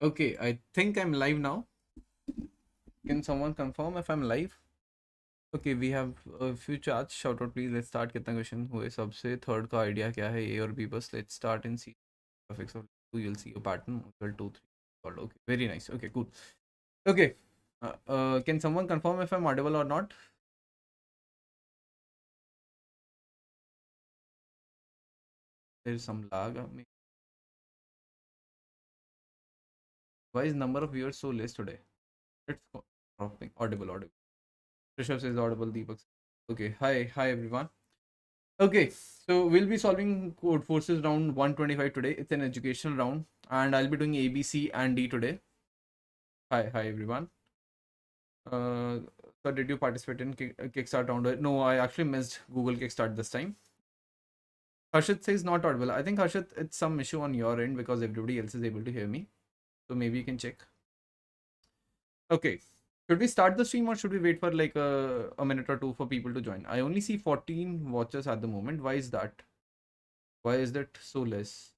Okay, I think I'm live now. Can someone confirm if I'm live? Okay, we have a few chats. Shout out please. Let's start. कितना question हुए सबसे? Third का idea क्या है? A और B बस. Let's start and see. Suffix of 2, you'll see a pattern. Well, 2, 3. Okay, very nice. Okay, cool. Okay. Can someone confirm if I'm audible or not? There's some lag. Why is number of viewers so less today? It's dropping. Audible. Rishabh says audible. Deepak. Okay. Hi everyone. Okay, so we'll be solving Codeforces round 125 today. It's an educational round, and I'll be doing A, B, C, and D today. Hi everyone. So did you participate in Kickstart round? No, I actually missed Google Kickstart this time. Harshit says not audible. I think Harshit, it's some issue on your end because everybody else is able to hear me. So maybe you can check. Okay. Should we start the stream or should we wait for like a minute or two for people to join? I only see 14 watchers at the moment. Why is that? Why is that so less?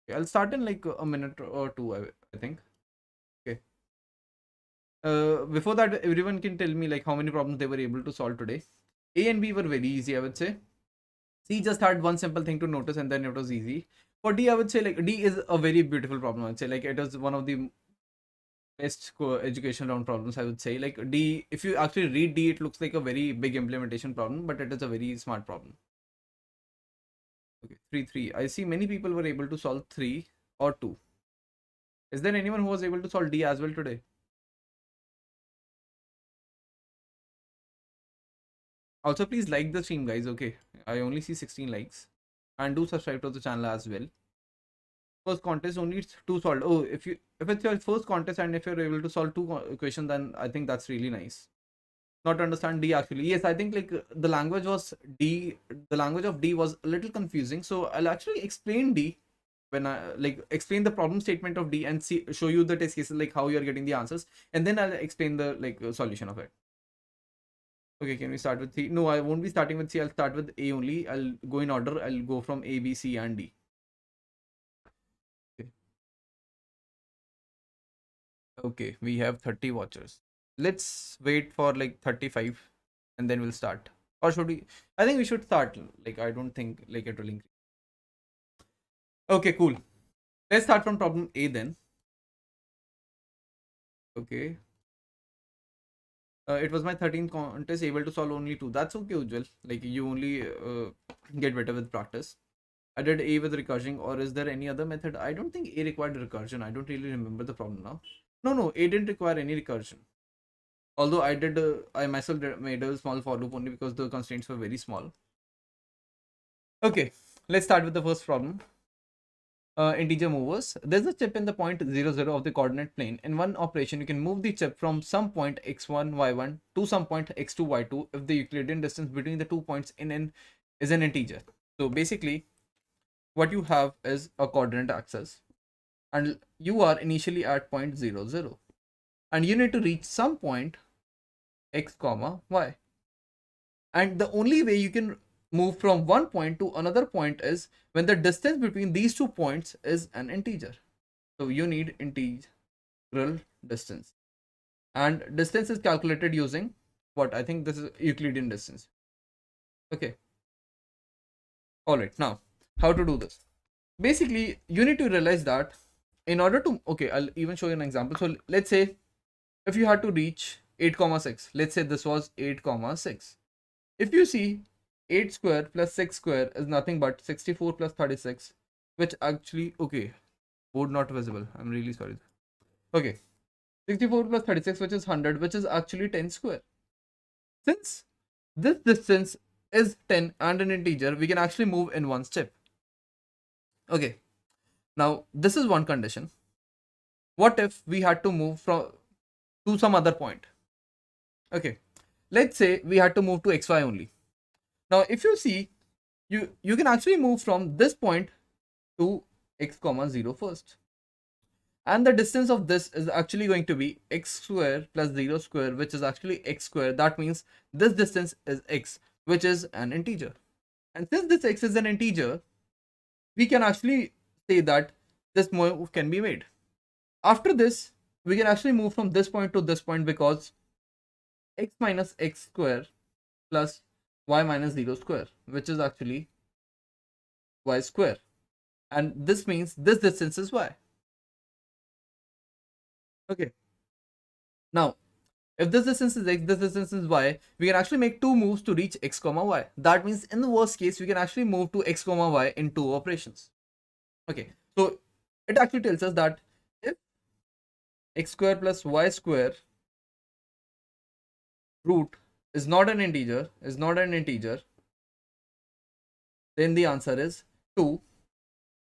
Okay, I'll start in like a minute or two, I think. Okay. Before that, everyone can tell me like how many problems they were able to solve today. A and B were very easy, I would say. C just had one simple thing to notice and then it was easy. For D, I would say like D is a very beautiful problem. I would say like it is one of the best education round problems. I would say like D, if you actually read D, it looks like a very big implementation problem, but it is a very smart problem. Okay, 3. I see many people were able to solve 3 or 2. Is there anyone who was able to solve D as well today? Also, please like the stream, guys. Okay, I only see 16 likes, and do subscribe to the channel as well. First contest only 2 solved. Oh, if it's your first contest and if you're able to solve 2 questions, then I think that's really nice. Not understand D actually. Yes, I think like the language was D. The language of D was a little confusing. So I'll actually explain D when I like explain the problem statement of D and show you the test cases like how you're getting the answers, and then I'll explain the like solution of it. Okay, can we start with C? No, I won't be starting with C. I'll start with A only. I'll go in order. I'll go from A, B, C, and D. Okay. Okay, we have 30 watchers. Let's wait for like 35 and then we'll start. Or should we? I think we should start. Like, I don't think like it will increase. Okay, cool. Let's start from problem A then. Okay. It was my 13th contest, able to solve only 2. That's okay, Ujjwal. Like, you only get better with practice. I did A with recursion, or is there any other method? I don't think A required recursion. I don't really remember the problem now. No, A didn't require any recursion. Although I myself made a small for loop only because the constraints were very small. Okay, let's start with the first problem. Integer movers. There's a chip in the point 0, 0 of the coordinate plane. In one operation, you can move the chip from some point x1, y1 to some point x2, y2 if the Euclidean distance between the 2 points in n is an integer. So basically, what you have is a coordinate axis and you are initially at point 0, 0. And you need to reach some point x comma y. And the only way you can move from one point to another point is when the distance between these 2 points is an integer. So you need integral distance. And distance is calculated using what? I think this is Euclidean distance. Okay. Alright, now how to do this? Basically, you need to realize that in order to, okay, I'll even show you an example. So let's say if you had to reach 8 comma 6, let's say this was 8 comma 6. If you see 8 square plus 6 square is nothing but 64 plus 36, which actually, okay, board not visible. I'm really sorry. Okay, 64 plus 36, which is 100, which is actually 10 square. Since this distance is 10 and an integer, we can actually move in one step. Okay, now this is one condition. What if we had to move from to some other point? Okay, let's say we had to move to xy only. Now, if you see, you can actually move from this point to x comma 0 first. And the distance of this is actually going to be x square plus 0 square, which is actually x square. That means this distance is x, which is an integer. And since this x is an integer, we can actually say that this move can be made. After this, we can actually move from this point to this point, because x minus x square plus y minus 0 square, which is actually y square. And this means this distance is y. Okay. Now, if this distance is x, this distance is y, we can actually make two moves to reach x comma y. That means in the worst case, we can actually move to x comma y in two operations. Okay. So it actually tells us that if x square plus y square root is not an integer, then the answer is 2,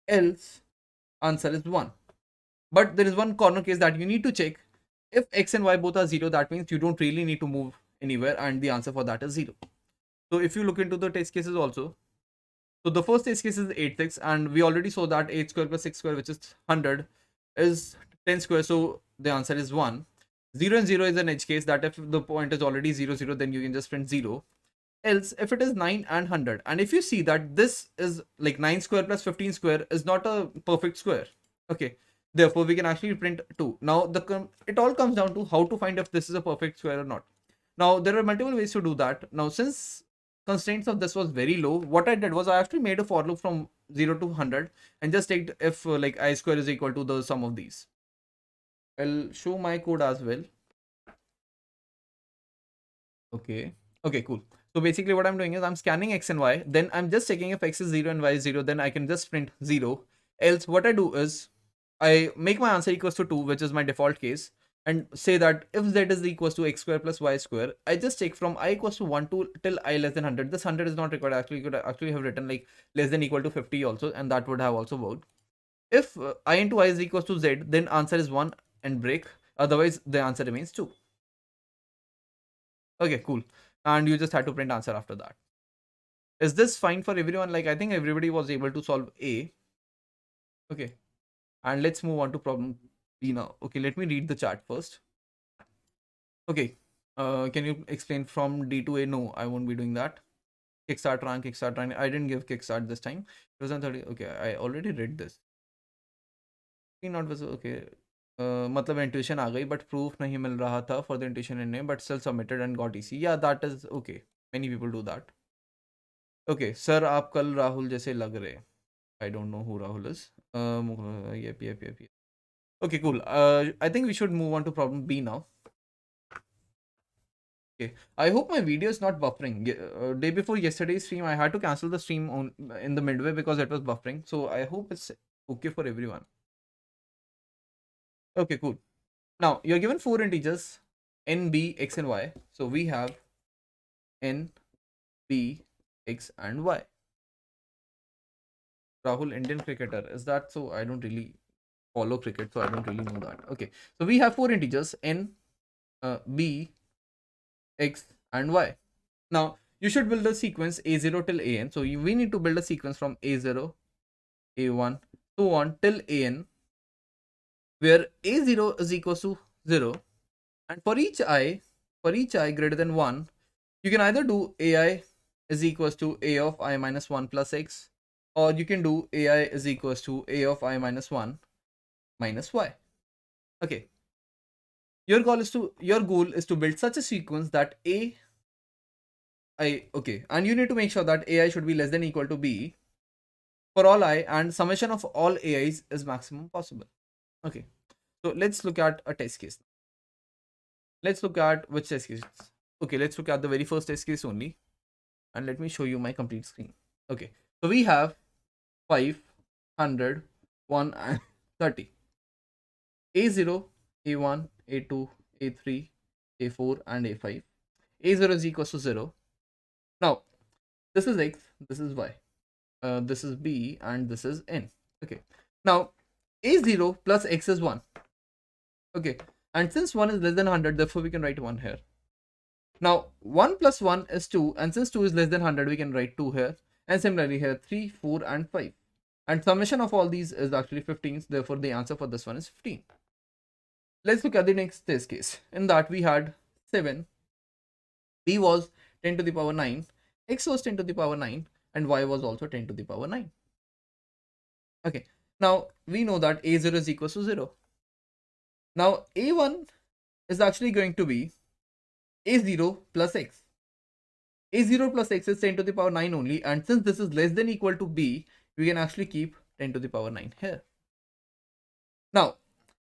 else answer is 1. But there is one corner case that you need to check. If x and y both are 0, that means you don't really need to move anywhere, and the answer for that is 0. So if you look into the test cases also, so the first test case is 8 6, and we already saw that 8 square plus 6 square, which is 100, is 10 square, so the answer is 1. 0 and 0 is an edge case, that if the point is already 0 0, then you can just print 0. Else if it is 9 and 100, and if you see that this is like 9 square plus 15 square is not a perfect square, okay, therefore we can actually print 2. Now it all comes down to how to find if this is a perfect square or not. Now there are multiple ways to do that. Now since constraints of this was very low, what I did was I actually made a for loop from 0 to 100 and just checked if like I square is equal to the sum of these. I'll show my code as well. Okay, cool. So basically what I'm doing is I'm scanning x and y, then I'm just checking if x is 0 and y is 0, then I can just print 0. Else what I do is I make my answer equals to 2, which is my default case, and say that if z is equals to x square plus y square, I just take from I equals to 1 to till I less than 100. This 100 is not required. Actually, you could actually have written like less than equal to 50 also, and that would have also worked. If I into y is equals to z, then answer is 1 and break. Otherwise, the answer remains 2. Okay, cool. And you just had to print answer after that. Is this fine for everyone? Like, I think everybody was able to solve A. Okay. And let's move on to problem B now. Okay, let me read the chart first. Okay. Can you explain from D to A? No, I won't be doing that. Kickstart rank, kickstart rank. I didn't give kickstart this time. 2030. Okay, I already read this. Not visible. Okay. मतलब intuition आ गई, but proof नहीं मिल रहा था for the intuition in name, but still submitted and got EC. Yeah, that is okay. Many people do that. Okay, sir, आप कल राहुल जैसे लग रहे. I don't know who Rahul is. Yep. Okay, cool. I think we should move on to problem B now. Okay, I hope my video is not buffering. Day before yesterday's stream, I had to cancel the stream in the midway because it was buffering. So I hope it's okay for everyone. Okay, cool. Now you're given 4 integers n, b, x, and y. So we have n, b, x, and y. Rahul, Indian cricketer. Is that so? I don't really follow cricket, so I don't really know that. Okay, so we have 4 integers n, b, x, and y. Now you should build a sequence a0 till an. So we need to build a sequence from a0, a1, so on till an, where a0 is equals to 0, and for each I greater than 1, you can either do ai is equals to a of I minus 1 plus x, or you can do ai is equals to a of I minus 1 minus y. Okay, your goal is to build such a sequence that and you need to make sure that ai should be less than or equal to b for all I, and summation of all ai's is maximum possible. Okay, so let's look at a test case. Let's look at which test case. Okay, let's look at the very first test case only, and let me show you my complete screen. Okay, so we have 5, 100, 1, and 30. A0, A1, A2, A3, A4, and A5. A0 is equals to 0. Now, this is x, this is y, this is b, and this is n. Okay, now A0 plus x is 1. Okay, and since 1 is less than 100, therefore we can write 1 here. Now 1 plus 1 is 2, and since 2 is less than 100, we can write 2 here, and similarly here 3, 4, and 5, and summation of all these is actually 15, therefore the answer for this one is 15. Let's look at the next test case. In that we had 7, b was 10 to the power 9, x was 10 to the power 9, and y was also 10 to the power 9. Okay, now we know that a0 is equals to 0. Now a1 is actually going to be a0 plus x. a0 plus x is 10 to the power 9 only, and since this is less than equal to b, we can actually keep 10 to the power 9 here. Now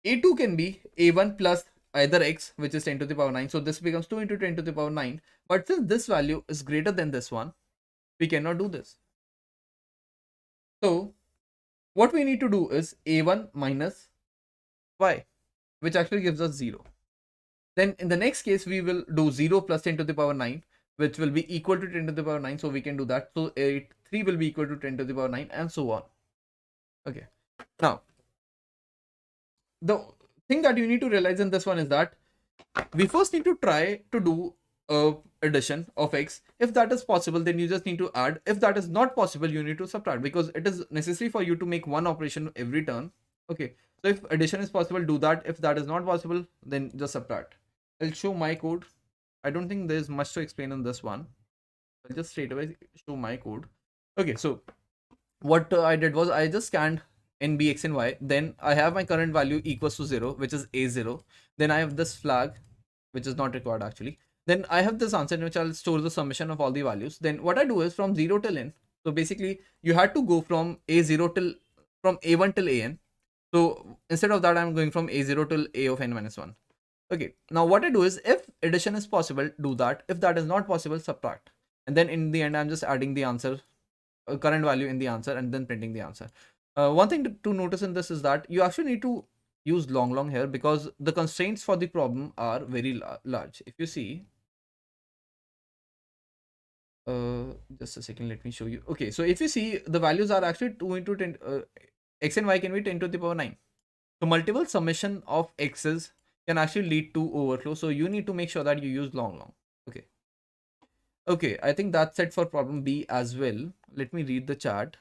a2 can be a1 plus either x, which is 10 to the power 9, so this becomes 2 into 10 to the power 9, but since this value is greater than this one, we cannot do this. So what we need to do is a1 minus y, which actually gives us 0. Then in the next case, we will do 0 plus 10 to the power 9, which will be equal to 10 to the power 9. So we can do that. So 3 will be equal to 10 to the power 9 and so on. Okay. Now, the thing that you need to realize in this one is that we first need to try to do addition of x. If that is possible, then you just need to add. If that is not possible, you need to subtract, because it is necessary for you to make one operation every turn. Okay. So if addition is possible, do that. If that is not possible, then just subtract. I'll show my code. I don't think there's much to explain in this one. I'll just straight away show my code. Okay, so what I did was I just scanned n, b, x, and y. Then I have my current value equals to 0, which is a0. Then I have this flag, which is not required actually. Then I have this answer in which I'll store the summation of all the values. Then what I do is from 0 till n. So basically, you had to go from a0 till from a1 till an. So instead of that, I'm going from a0 till a of n minus 1. Okay, now what I do is if addition is possible, do that. If that is not possible, subtract. And then in the end, I'm just adding the answer, current value in the answer, and then printing the answer. One thing to notice in this is that you actually need to use long here, because the constraints for the problem are very large. If you see, just a second, let me show you. Okay, so if you see, the values are actually 2 into 10, x and y can be 10 to the power 9. So multiple summation of x's can actually lead to overflow. So you need to make sure that you use long. Okay. Okay, I think that's it for problem B as well. Let me read the chat.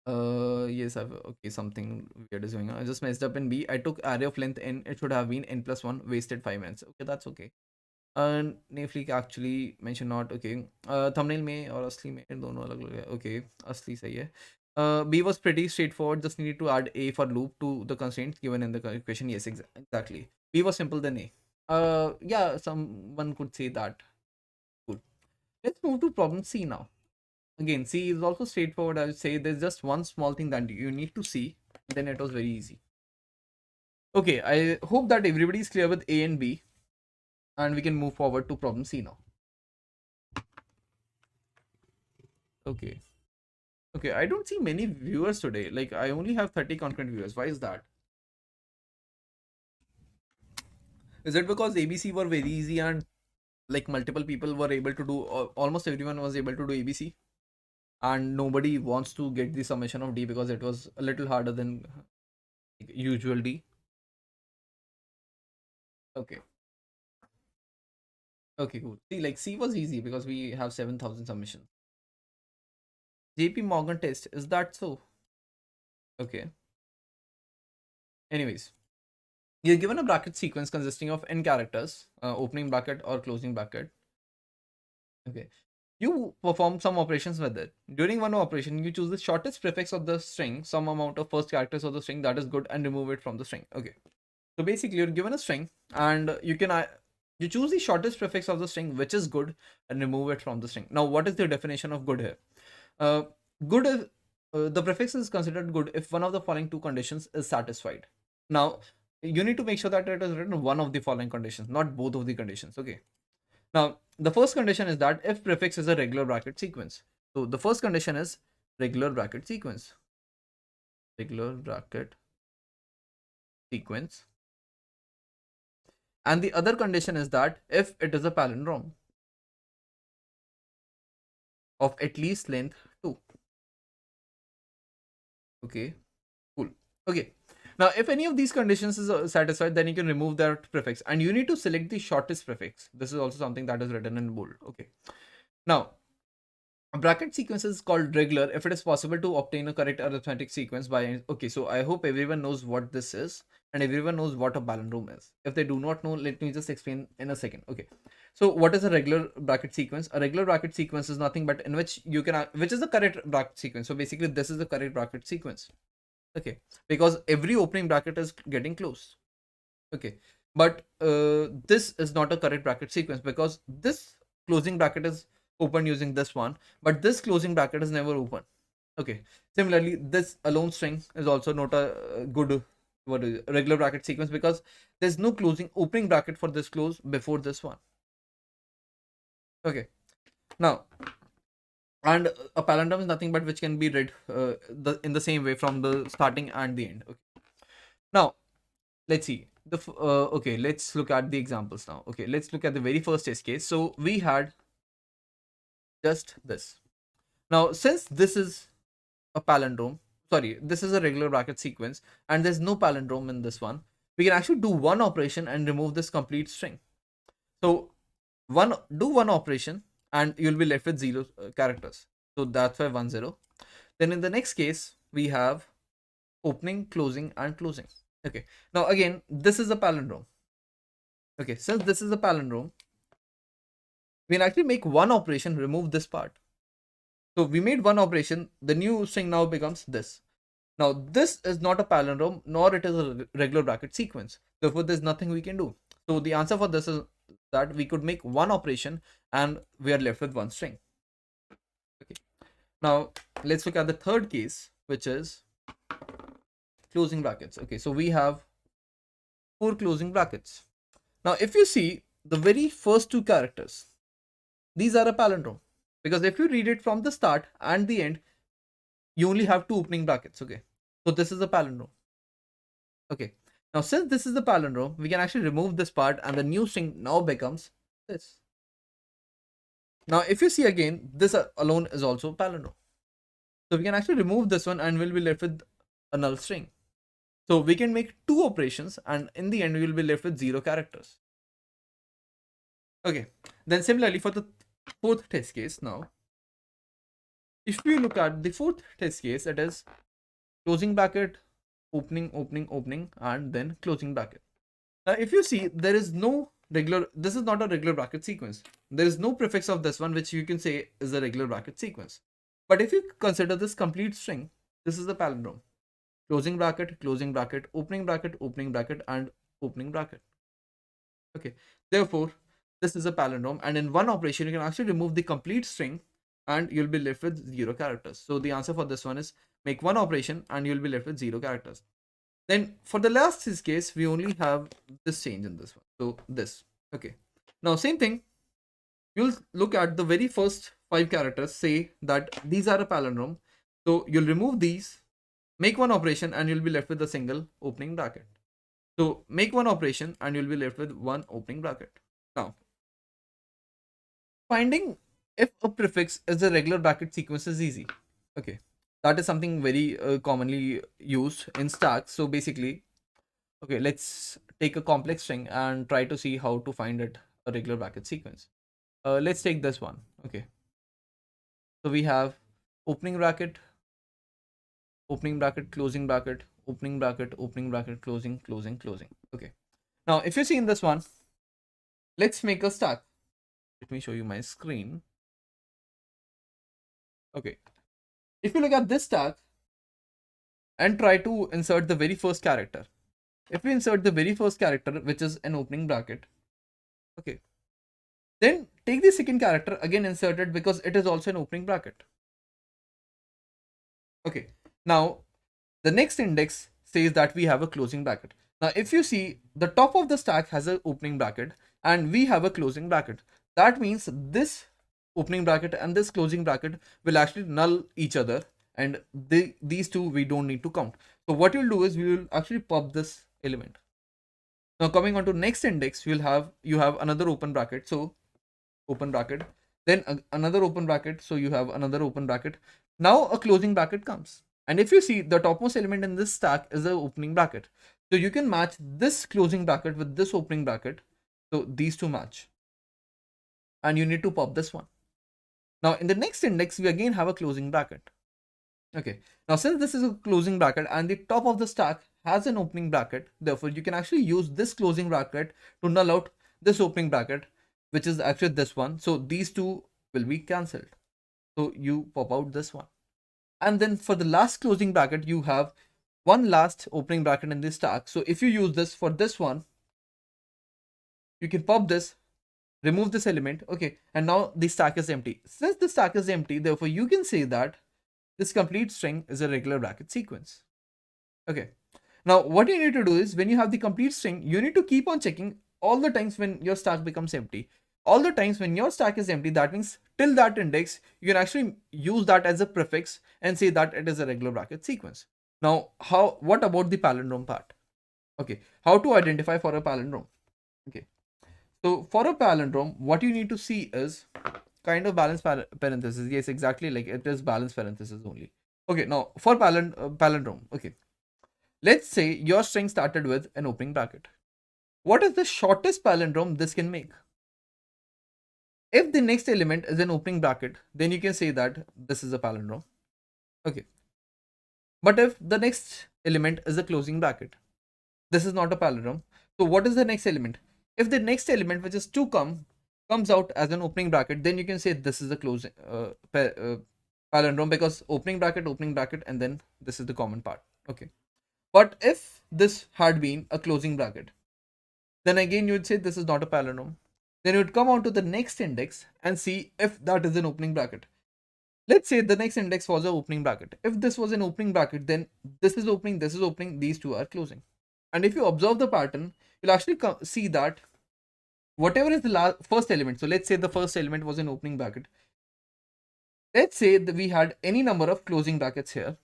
Yes, okay, something weird is going on. I just messed up in B. I took array of length n. It should have been n plus 1. Wasted 5 minutes. Okay, that's okay. Nafleek actually mentioned not. Okay. Thumbnail में और असली में दोनों अलग अलग है. Okay, असली सही है. B was pretty straightforward. Just needed to add a for loop to the constraints given in the equation. Yes, exactly. B was simple than A. Yeah, someone could say that. Cool. Let's move to problem C now. Again, C is also straightforward. I would say there's just one small thing that you need to see. Then it was very easy. Okay, I hope that everybody is clear with A and B, and we can move forward to problem C now. Okay. Okay, I don't see many viewers today. Like, I only have 30 concurrent viewers. Why is that? Is it because ABC were very easy and like multiple people were able to do, almost everyone was able to do ABC, and nobody wants to get the summation of D because it was a little harder than usual D? Okay. Okay, cool. See, like C was easy because we have 7,000 submissions. JP Morgan test, is that so? Okay. Anyways, you're given a bracket sequence consisting of n characters, opening bracket or closing bracket. Okay. You perform some operations with it. During one operation, you choose the shortest prefix of the string, some amount of first characters of the string that is good, and remove it from the string. Okay. So basically, you're given a string, and you choose the shortest prefix of the string which is good, and remove it from the string. Now, what is the definition of good here? Good is the prefix is considered good if one of the following two conditions is satisfied. Now, you need to make sure that it is written one of the following conditions, not both of the conditions. Okay. Now, the first condition is that if prefix is a regular bracket sequence. So the first condition is regular bracket sequence. Regular bracket sequence. And the other condition is that if it is a palindrome of at least length 2. Okay, cool. Okay. Now, if any of these conditions is satisfied, then you can remove that prefix, and you need to select the shortest prefix. This is also something that is written in bold. Okay. Now, a bracket sequence is called regular if it is possible to obtain a correct arithmetic sequence by. Okay, so I hope everyone knows what this is. and everyone knows what a palindrome is. If they do not know, let me just explain in a second. Okay, so what is a regular bracket sequence? A regular bracket sequence is nothing but in which you can, which is the correct bracket sequence. So basically this is the correct bracket sequence. Okay, because every opening bracket is getting closed. Okay, but this is not a correct bracket sequence because this closing bracket is open using this one, but this closing bracket is never open. Okay, similarly this alone string is also not a good what is it, regular bracket sequence, because there's no closing opening bracket for this close before this one. Okay, now, and a palindrome is nothing but which can be read in the same way from the starting and the end. Okay, now let's see okay, let's look at the examples now. Okay, let's look at the very first test case. So we had just this. Now since this is a palindrome, sorry, this is a regular bracket sequence and there's no palindrome in this one, we can actually do one operation and remove this complete string. So do one operation and you'll be left with 0 characters. So that's why 1 0. Then in the next case we have opening, closing and closing. Okay, now again this is a palindrome. Okay, since this is a palindrome, we can actually make one operation, remove this part. So we made one operation, the new string now becomes this. Now this is not a palindrome nor it is a regular bracket sequence, therefore there's nothing we can do. So the answer for this is that we could make one operation and we are left with one string. Okay, now let's look at the third case, which is closing brackets. Okay, so we have 4 closing brackets. Now if you see the very first 2 characters, these are a palindrome, because if you read it from the start and the end, you only have 2 opening brackets. Okay, so this is a palindrome. Okay, now since this is the palindrome, we can actually remove this part and the new string now becomes this. Now if you see again, this alone is also a palindrome, so we can actually remove this one and we'll be left with a null string. So we can make 2 operations and in the end we will be left with 0 characters. Okay, then similarly for the fourth test case, now if we look at the fourth test case, it is closing bracket, opening, opening, opening and then closing bracket. Now if you see, there is no regular, this is not a regular bracket sequence. There is no prefix of this one which you can say is a regular bracket sequence. But if you consider this complete string, this is the palindrome. Closing bracket, opening bracket and opening bracket. Okay, therefore this is a palindrome and in one operation you can actually remove the complete string and you'll be left with 0 characters. So the answer for this one is make one operation and you'll be left with 0 characters. Then for the last case, we only have this change in this one. So this. Okay, now same thing, you'll look at the very first 5 characters, say that these are a palindrome, so you'll remove these, make one operation and you'll be left with a single opening bracket. So make one operation and you'll be left with one opening bracket. Now finding if a prefix is a regular bracket sequence is easy. Okay, that is something very commonly used in stacks. So basically, okay, let's take a complex string and try to see how to find it a regular bracket sequence. Let's take this one. Okay, so we have opening bracket, closing bracket, opening bracket, closing, closing, closing. Okay, now if you see in this one, let's make a stack. Let me show you my screen. Okay, if you look at this stack and try to insert the very first character, if we insert the very first character, which is an opening bracket, okay, then take the second character, again insert it because it is also an opening bracket. Okay, now the next index says that we have a closing bracket. Now if you see, the top of the stack has an opening bracket and we have a closing bracket. That means this opening bracket and this closing bracket will actually null each other, and these two we don't need to count. So what you'll do is we will actually pop this element. Now coming on to next index, you have another open bracket, so open bracket, then another open bracket, so you have another open bracket. Now a closing bracket comes, and if you see, the topmost element in this stack is the opening bracket, so you can match this closing bracket with this opening bracket, so these two match, and you need to pop this one. Now in the next index, we again have a closing bracket. Okay, now since this is a closing bracket and the top of the stack has an opening bracket. Therefore, you can actually use this closing bracket to null out this opening bracket, which is actually this one. So these two will be cancelled. So you pop out this one. And then for the last closing bracket, you have one last opening bracket in this stack. So if you use this for this one, you can pop this, remove this element. Okay. And now the stack is empty. Since the stack is empty, therefore you can say that this complete string is a regular bracket sequence. Okay. Now what you need to do is when you have the complete string, you need to keep on checking all the times when your stack becomes empty. All the times when your stack is empty, that means till that index, you can actually use that as a prefix and say that it is a regular bracket sequence. Now, what about the palindrome part? Okay, how to identify for a palindrome? Okay, so for a palindrome, what you need to see is kind of balanced parenthesis. Yes, exactly, like it is balanced parenthesis only. Okay, now for palindrome, okay, let's say your string started with an opening bracket. What is the shortest palindrome this can make? If the next element is an opening bracket, then you can say that this is a palindrome. Okay. But if the next element is a closing bracket, this is not a palindrome. So what is the next element? If the next element, which is 2 comes out as an opening bracket, then you can say this is a closing palindrome, because opening bracket, and then this is the common part. Okay. But if this had been a closing bracket, then again you would say this is not a palindrome. Then you would come on to the next index and see if that is an opening bracket. Let's say the next index was an opening bracket. If this was an opening bracket, then this is opening, these two are closing. And if you observe the pattern, you'll actually see that whatever is the first element, so let's say the first element was an opening bracket. Let's say that we had any number of closing brackets here.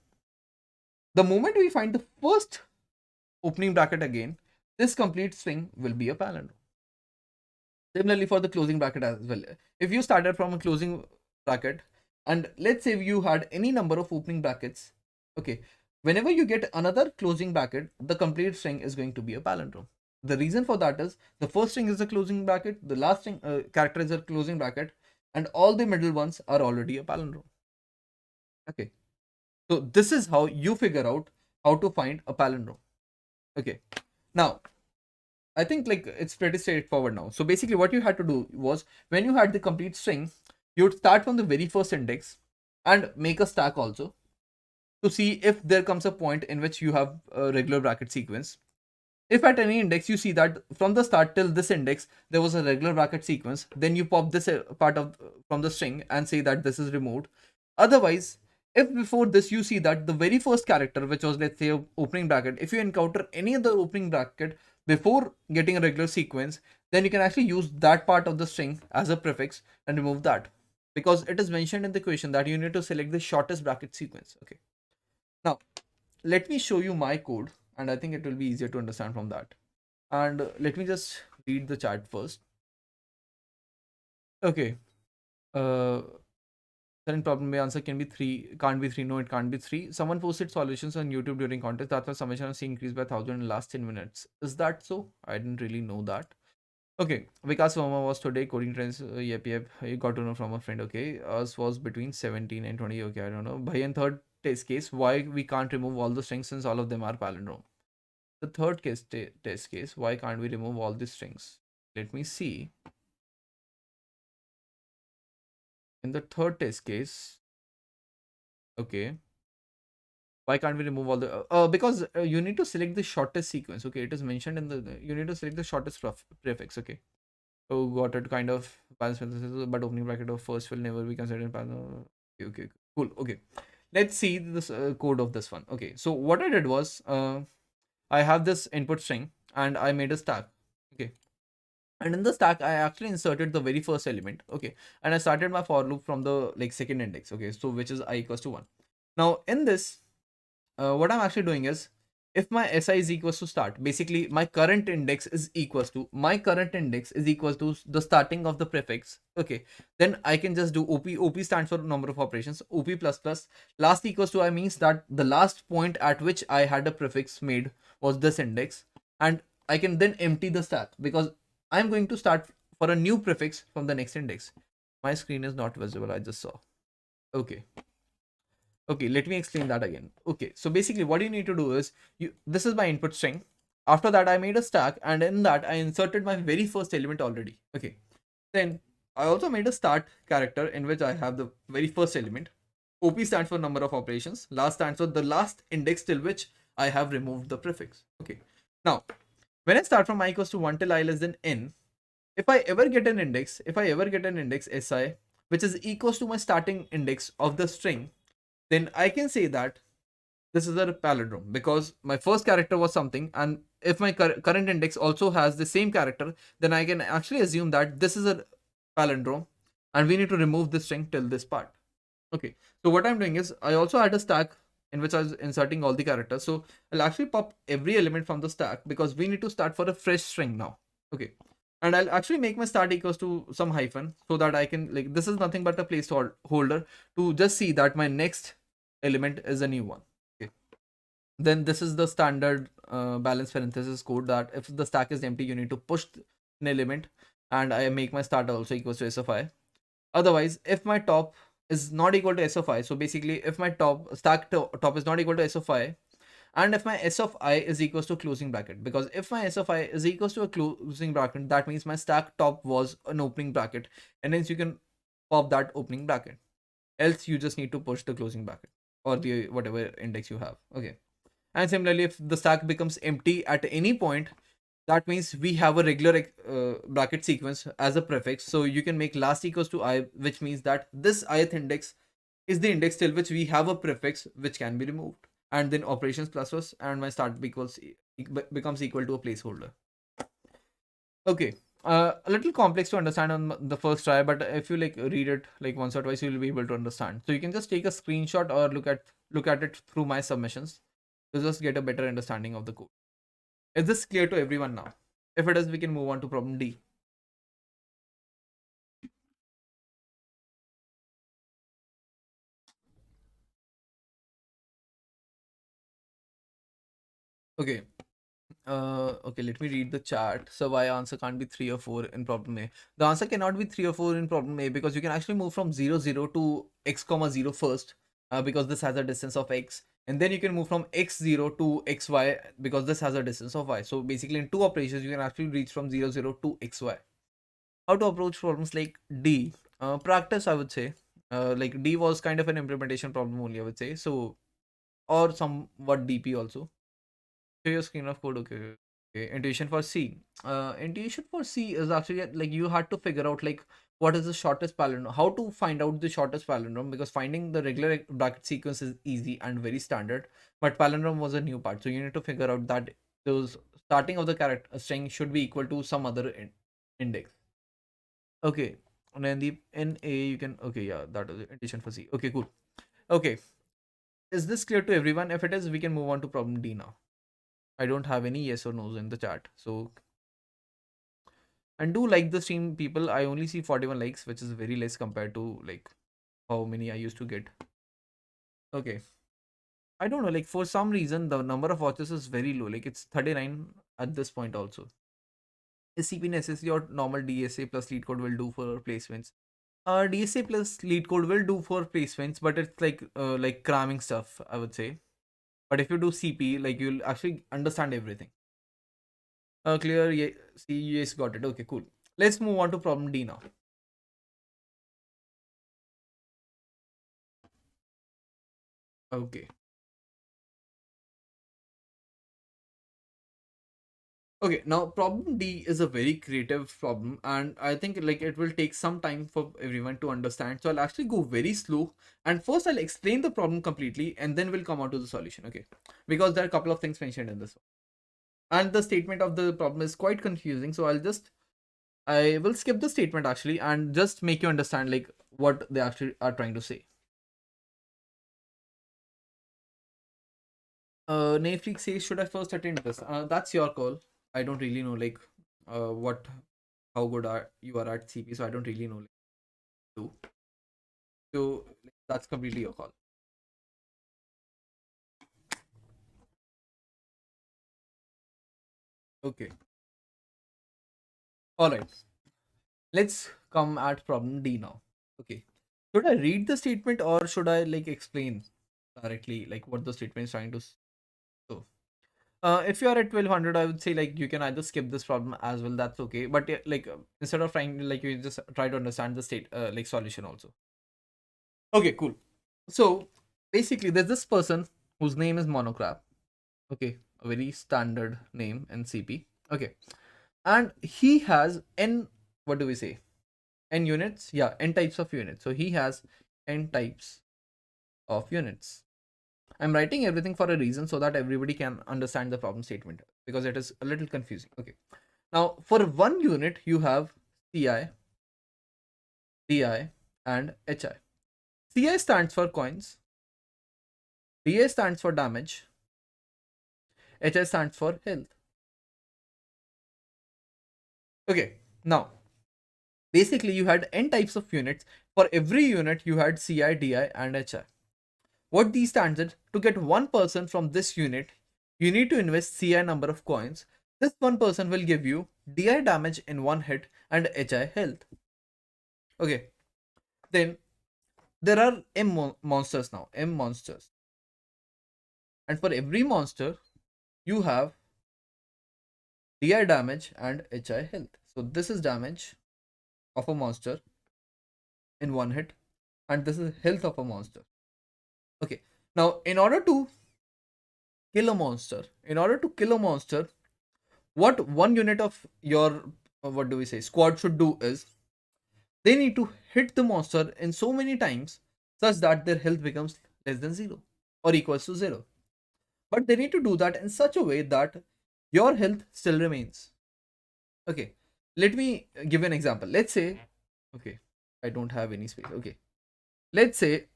The moment we find the first opening bracket again, this complete string will be a palindrome. Similarly for the closing bracket as well. If you started from a closing bracket, and let's say you had any number of opening brackets, okay, whenever you get another closing bracket, the complete string is going to be a palindrome. The reason for that is the first string is a closing bracket, the last string character is a closing bracket, and all the middle ones are already a palindrome. Okay, so this is how you figure out how to find a palindrome. Okay, now I think like it's pretty straightforward now. So basically what you had to do was when you had the complete string, you would start from the very first index and make a stack also to see if there comes a point in which you have a regular bracket sequence. If at any index you see that from the start till this index there was a regular bracket sequence, then you pop this part of from the string and say that this is removed. Otherwise, if before this you see that the very first character, which was let's say opening bracket, if you encounter any other opening bracket before getting a regular sequence, then you can actually use that part of the string as a prefix and remove that, because it is mentioned in the question that you need to select the shortest bracket sequence. Okay, now let me show you my code, and I think it will be easier to understand from that. And let me just read the chat first. Okay, current problem answer can be 3, can't be 3, no it can't be 3. Someone posted solutions on YouTube during contest, that's why summation of C increased by 1000 in the last 10 minutes. Is that so? I didn't really know that. Okay, Vikas Verma was today coding trends. Yep, you got to know from a friend. Okay, us was between 17 and 20. Okay, I don't know. Bhai, in third test case, why we can't remove all the strings since all of them are palindrome? The third case test case, why can't we remove all the strings? Let me see. In the third test case, okay, why can't we remove all the because you need to select the shortest sequence. Okay, it is mentioned in the you need to select the shortest prefix. Okay, so got it, kind of balance parenthesis, but opening bracket of first will never be considered in palindrome. Okay, cool. Okay, let's see this code of this one. Okay, so what I did was I have this input string and I made a stack. Okay, and in the stack I actually inserted the very first element. Okay, and I started my for loop from the like second index. Okay, so which is I equals to 1. Now in this what I'm actually doing is, if my si is equals to start, basically my current index is equals to the starting of the prefix. Okay, then I can just do op stands for number of operations, op plus plus last equals to I means that the last point at which I had a prefix made was this index, and I can then empty the stack because I'm going to start for a new prefix from the next index. My screen is not visible, I just saw. Okay, Okay, let me explain that again. Okay, so basically what you need to do is, this is my input string. After that, I made a stack, and in that I inserted my very first element already. Okay, then I also made a start character in which I have the very first element. OP stands for number of operations. Last stands for the last index till which I have removed the prefix. Okay. Now, when I start from I equals to 1 till I less than n, if I ever get an index si, which is equals to my starting index of the string, then I can say that this is a palindrome because my first character was something, and if my current index also has the same character, then I can actually assume that this is a palindrome, and we need to remove this string till this part. Okay, so what I'm doing is I also had a stack in which I was inserting all the characters. So I'll actually pop every element from the stack because we need to start for a fresh string now. Okay, and I'll actually make my start equals to some hyphen so that I can, like, this is nothing but a placeholder to just see that my next element is a new one. Okay, then this is the standard balance parenthesis code that if the stack is empty, you need to push an element, and I make my start also equals to s of I. Otherwise, if my top is not equal to s of I, so basically if my top is not equal to s of I, and if my s of I is equals to closing bracket, because if my s of I is equals to a closing bracket, that means my stack top was an opening bracket, and hence you can pop that opening bracket. Else you just need to push the closing bracket or the whatever index you have. Okay. And similarly, if the stack becomes empty at any point, that means we have a regular bracket sequence as a prefix. So you can make last equals to I, which means that this ith index is the index till which we have a prefix which can be removed. And then operations plus us, and my start becomes equal to a placeholder. Okay. A little complex to understand on the first try, but if you like read it like once or twice, you'll be able to understand. So you can just take a screenshot or look at it through my submissions to just get a better understanding of the code. Is this clear to everyone now? If it is, we can move on to problem D. Okay. Okay, let me read the chat. So why answer can't be 3 or 4 in problem A? The answer cannot be 3 or 4 in problem A because you can actually move from 0, 0 to x comma 0 first, because this has a distance of x. And then you can move from x0 to xy because this has a distance of y. So basically in two operations, you can actually reach from 0, 0 to xy. How to approach problems like D? Practice, I would say. Like D was kind of an implementation problem only, I would say. So, or somewhat DP also. Show your screen of code. Okay. Okay. Intuition for C. Intuition for C is actually like you had to figure out like what is the shortest palindrome. How to find out the shortest palindrome, because finding the regular bracket sequence is easy and very standard. But palindrome was a new part, so you need to figure out that those starting of the character string should be equal to some other index. Okay. And then the in A you can, okay, yeah, that is intuition for C. Okay, cool. Okay. Is this clear to everyone? If it is, we can move on to problem D now. I don't have any yes or no's in the chat. So, and do like the stream, people. I only see 41 likes, which is very less compared to like how many I used to get. Okay. I don't know, like for some reason the number of watches is very low. Like it's 39 at this point also. Is CP necessary or normal DSA plus lead code will do for placements? DSA plus lead code will do for placements, but it's like cramming stuff, I would say. But if you do CP, like you'll actually understand everything. Clear. Yeah, see, yes, got it. Okay, cool. Let's move on to problem D now. Okay. Okay, now problem D is a very creative problem, and I think like it will take some time for everyone to understand. So I'll actually go very slow, and first I'll explain the problem completely, and then we'll come on to the solution. Okay, because there are a couple of things mentioned in this one, and the statement of the problem is quite confusing. So I will skip the statement actually, and just make you understand like what they actually are trying to say. Netflix says, should I first attend this? That's your call. I don't really know like what how good are you are at CP, so I don't really know like, do. So like, that's completely your call. Okay. All right. Let's come at problem D now. Okay. Should I read the statement or should I like explain? directly like what the statement is trying to show. If you are at 1200, I would say like you can either skip this problem as well. That's okay. But yeah, like instead of trying like you just try to understand the state like solution also. Okay, cool. So basically, there's this person whose name is Monocrab. Okay, a very standard name in CP. Okay, and he has n. What do we say? N units. Yeah, n types of units. So he has n types of units. I'm writing everything for a reason so that everybody can understand the problem statement because it is a little confusing. Okay. Now, for one unit, you have CI, DI, and HI. CI stands for coins, DI stands for damage, HI stands for health. Okay. Now, basically, you had n types of units. For every unit, you had CI, DI, and HI. What these stands is to get one person from this unit, you need to invest CI number of coins. This one person will give you DI damage in one hit and HI health. Okay. Then there are monsters now, M monsters. And for every monster, you have DI damage and HI health. So this is damage of a monster in one hit, and this is health of a monster. Okay. Now, in order to kill a monster, what one unit of your what do we say squad should do is they need to hit the monster in so many times such that their health becomes less than 0 or equals to 0. But they need to do that in such a way that your health still remains. Okay, let me give an example. Let's say, okay, I don't have any space. Okay, let's say,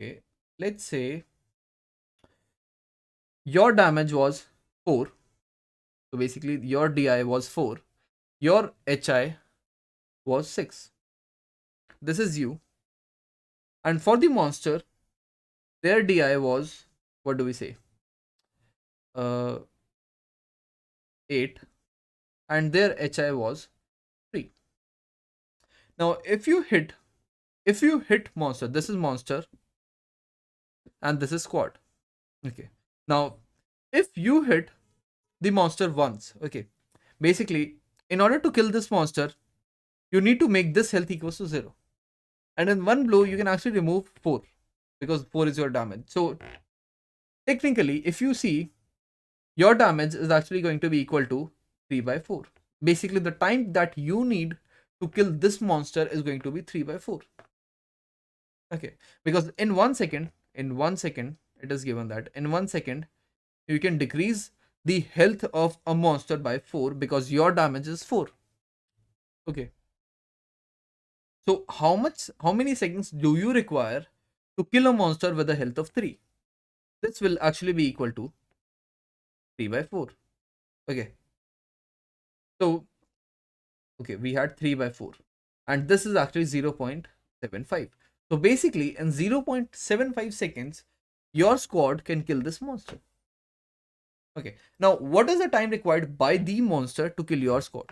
okay, let's say your damage was 4. So basically, your DI was 4. Your HI was 6. This is you. And for the monster, their DI was, what do we say? 8. And their HI was 3. Now, if you hit monster, this is monster and this is squad. Okay. Now, if you hit the monster once, okay, basically, in order to kill this monster, you need to make this health equals to 0. And in one blow, you can actually remove 4 because 4 is your damage. So, technically, if you see, your damage is actually going to be equal to 3 by 4. Basically, the time that you need to kill this monster is going to be 3 by 4. Okay, because in 1 second, it is given that in 1 second, you can decrease the health of a monster by 4 because your damage is 4. Okay. So how many seconds do you require to kill a monster with a health of 3? This will actually be equal to 3 by 4. Okay. So, okay, we had 3 by 4 and this is actually 0.75. So basically in 0.75 seconds, your squad can kill this monster. Okay. Now, what is the time required by the monster to kill your squad?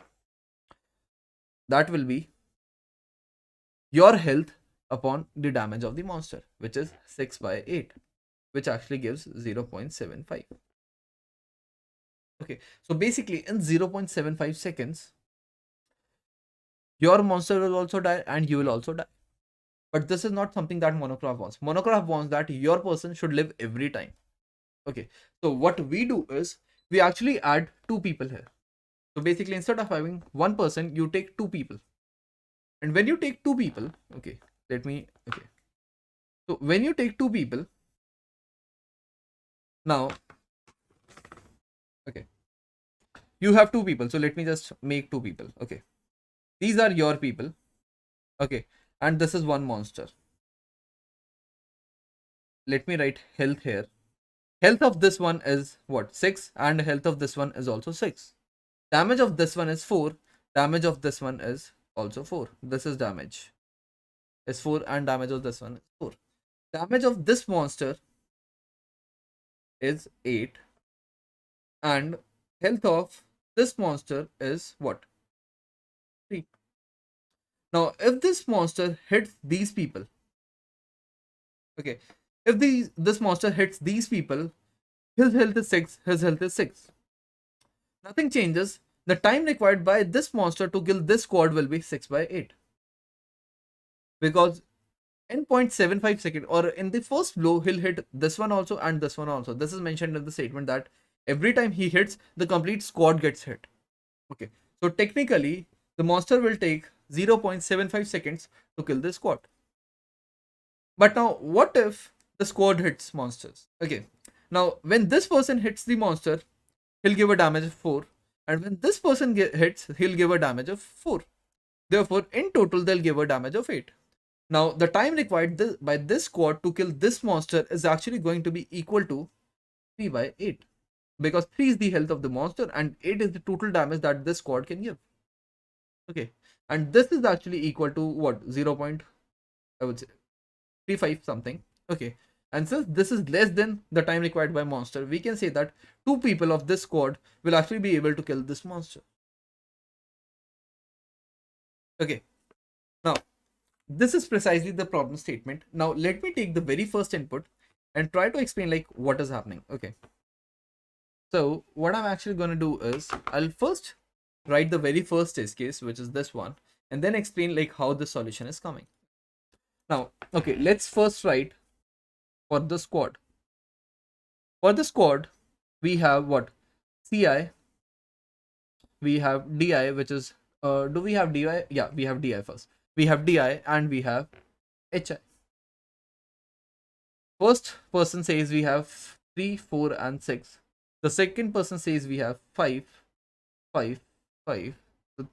That will be your health upon the damage of the monster, which is 6 by 8, which actually gives 0.75. Okay. So basically in 0.75 seconds, your monster will also die and you will also die. But this is not something that Monocraft wants. Monocraft wants that your person should live every time. Okay. So what we do is we actually add 2 people here. So basically instead of having one person, you take 2 people. And when you take 2 people, okay, okay. So when you take 2 people, now, okay, you have 2 people. So let me just make 2 people. Okay. These are your people. Okay. And this is one monster. Let me write health here. Health of this one is what? 6 and health of this one is also 6. Damage of this one is 4. Damage of this one is also 4. This is damage. Is 4 and damage of this one is 4. Damage of this monster is 8 and health of this monster is what? 3. Now, if this monster hits these people, Okay. If this monster hits these people, his health is 6, his health is 6. Nothing changes. The time required by this monster to kill this squad will be 6 by 8. Because in 0.75 second, or in the first blow, he'll hit this one also and this one also. This is mentioned in the statement that every time he hits, the complete squad gets hit. Okay. So technically, the monster will take 0.75 seconds to kill this squad. But now, what if the squad hits monsters? Okay. Now, when this person hits the monster, he'll give a damage of 4. And when this person hits, he'll give a damage of 4. Therefore, in total, they'll give a damage of 8. Now, the time required by this squad to kill this monster is actually going to be equal to 3 by 8. Because 3 is the health of the monster and 8 is the total damage that this squad can give. Okay. And this is actually equal to what? 0. I would say 35 something. Okay. And since this is less than the time required by monster, we can say that 2 people of this squad will actually be able to kill this monster. Okay. Now, this is precisely the problem statement. Now, let me take the very first input and try to explain like what is happening. Okay. So, what I'm actually going to do is I'll first write the very first test case, which is this one, and then explain like how the solution is coming. Now, okay, let's first write for the squad. For the squad, we have what? CI, we have DI, which is, do we have DI? Yeah, we have DI first. We have DI and we have HI. First person says we have 3, 4, and 6. The second person says we have 5, 5, 5. The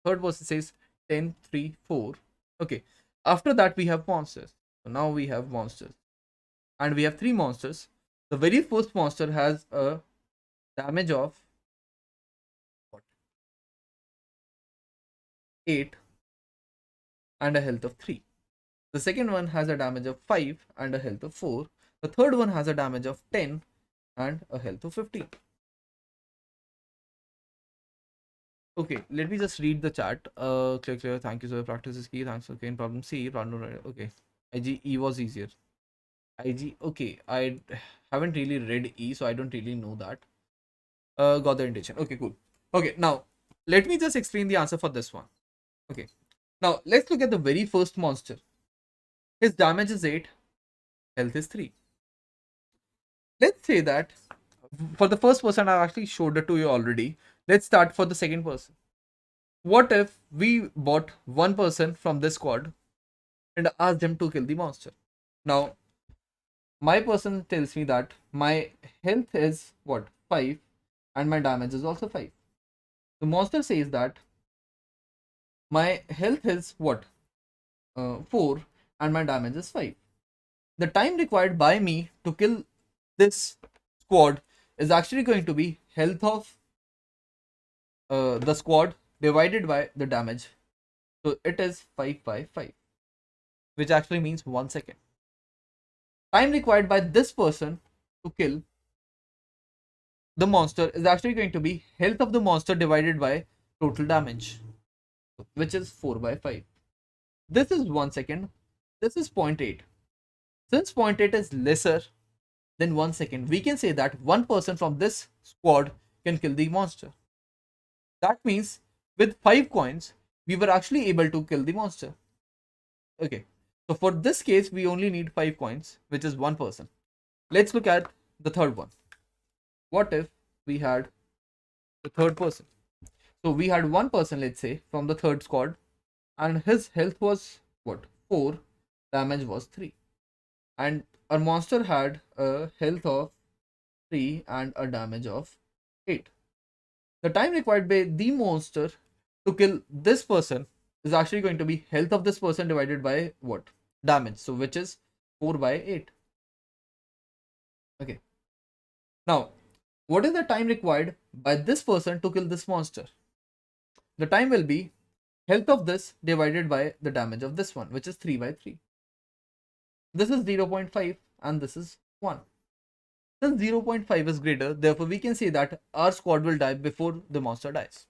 third person says 10, 3, 4. Okay. After that, we have monsters. So now we have monsters. And we have 3 monsters. The very first monster has a damage of what? 8 and a health of 3. The second one has a damage of 5 and a health of 4. The third one has a damage of 10 and a health of 15. Okay, let me just read the chat. Clear. Thank you, sir. Practice is key. Thanks for okay. Problem C. Problem right. Okay. E was easier. IG. Okay, I haven't really read E, so I don't really know that. Got the intention. Okay, cool. Okay, now let me just explain the answer for this one. Okay, now let's look at the very first monster. His damage is 8, health is 3. Let's say that for the first person, I've actually showed it to you already. Let's start for the second person. What if we bought one person from this squad and asked him to kill the monster? Now, my person tells me that my health is what? 5 and my damage is also 5. The monster says that my health is what? 4 and my damage is 5. The time required by me to kill this squad is actually going to be health of the squad divided by the damage. So it is 5 by 5, which actually means 1 second. Time required by this person to kill the monster is actually going to be health of the monster divided by total damage, which is 4 by 5. This is 1 second. This is 0.8. Since 0.8 is lesser than 1 second, we can say that one person from this squad can kill the monster. That means with 5 coins, we were actually able to kill the monster. Okay. So for this case, we only need 5 coins, which is 1 person. Let's look at the third one. What if we had the third person? So we had one person, let's say, from the third squad, and his health was what? 4, damage was 3. And our monster had a health of 3 and a damage of 8. The time required by the monster to kill this person is actually going to be health of this person divided by what? Damage. So which is 4 by 8. Okay. Now, what is the time required by this person to kill this monster? The time will be health of this divided by the damage of this one, which is 3 by 3. This is 0.5 and this is 1. Since 0.5 is greater, therefore we can say that our squad will die before the monster dies.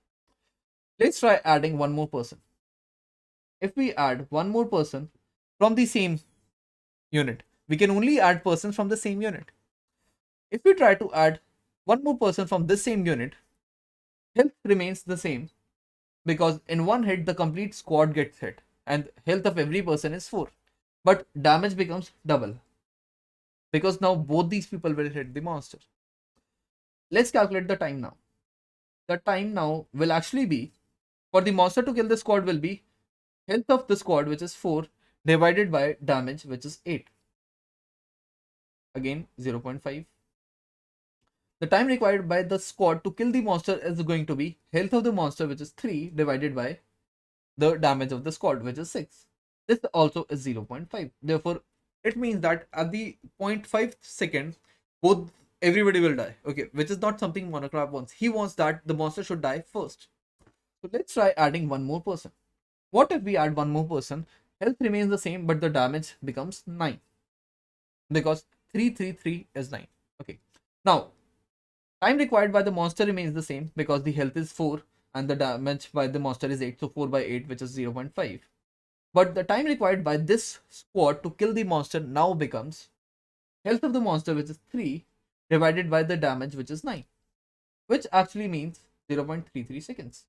Let's try adding one more person. If we add one more person from the same unit, We can only add persons from the same unit. If we try to add one more person from this same unit, health remains the same because in one hit the complete squad gets hit and health of every person is 4. But damage becomes double because now both these people will hit the monster. Let's calculate the time now. The time now will actually be, for the monster to kill the squad will be health of the squad, which is 4, divided by damage, which is 8. Again 0.5. The time required by the squad to kill the monster is going to be health of the monster, which is 3, divided by the damage of the squad, which is 6. This also is 0.5. Therefore, it means that at the 0.5 second, everybody will die. Okay, which is not something Monocrab wants. He wants that the monster should die first. So let's try adding one more person. What if we add one more person? Health remains the same, but the damage becomes 9. Because 3 is 9. Okay. Now, time required by the monster remains the same because the health is 4 and the damage by the monster is 8. So 4 by 8, which is 0.5. But the time required by this squad to kill the monster now becomes health of the monster, which is 3, divided by the damage, which is 9. Which actually means 0.33 seconds.